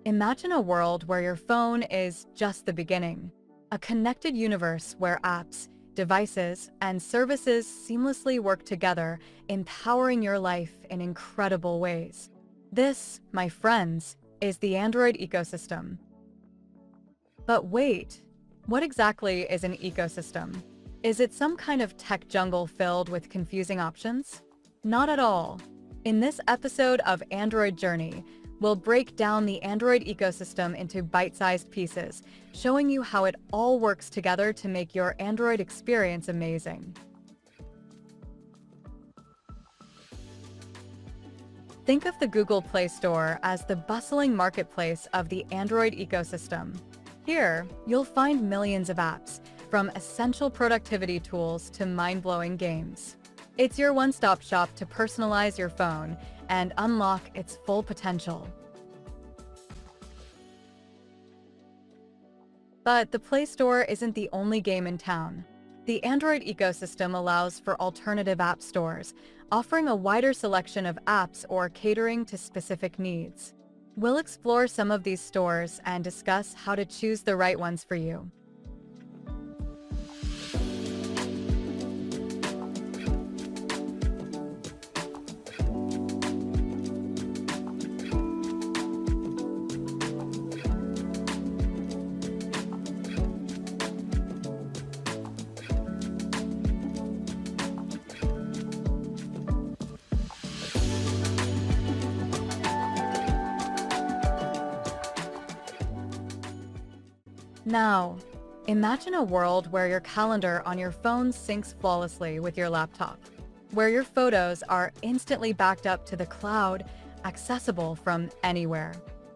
Imagine a world where your phone is just the beginning, a connected universe where apps, devices, and services seamlessly work together, empowering your life in incredible ways. This, my friends, is the Android ecosystem. But wait, what exactly is an ecosystem? Is it some kind of tech jungle filled with confusing options? Not at all. In this episode of Android Journey, we'll break down the Android ecosystem into bite-sized pieces, showing you how it all works together to make your Android experience amazing. Think of the Google Play Store as the bustling marketplace of the Android ecosystem. Here, you'll find millions of apps, from essential productivity tools to mind-blowing games. It's your one-stop shop to personalize your phone and unlock its full potential. But the Play Store isn't the only game in town. The Android ecosystem allows for alternative app stores, offering a wider selection of apps or catering to specific needs. We'll explore some of these stores and discuss how to choose the right ones for you. Now, imagine a world where your calendar on your phone syncs flawlessly with your laptop, where your photos are instantly backed up to the cloud, accessible from anywhere.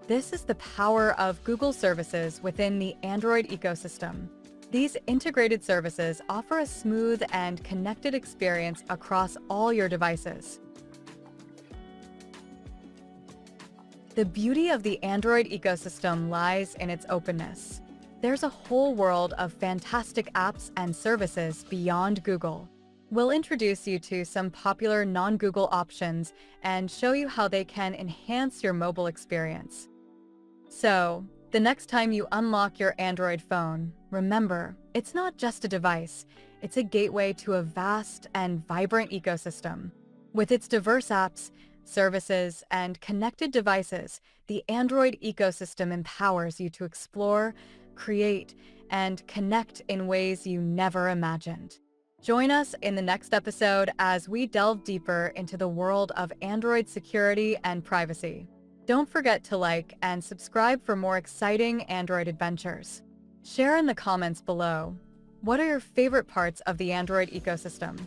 This is the power of Google services within the Android ecosystem. These integrated services offer a smooth and connected experience across all your devices. The beauty of the Android ecosystem lies in its openness. There's a whole world of fantastic apps and services beyond Google. We'll introduce you to some popular non-Google options and show you how they can enhance your mobile experience. So, the next time you unlock your Android phone, remember, it's not just a device, it's a gateway to a vast and vibrant ecosystem. With its diverse apps, services, and connected devices, the Android ecosystem empowers you to explore, create, and connect in ways you never imagined. Join us in the next episode as we delve deeper into the world of Android security and privacy. Don't forget to like and subscribe for more exciting Android adventures. Share in the comments below. What are your favorite parts of the Android ecosystem?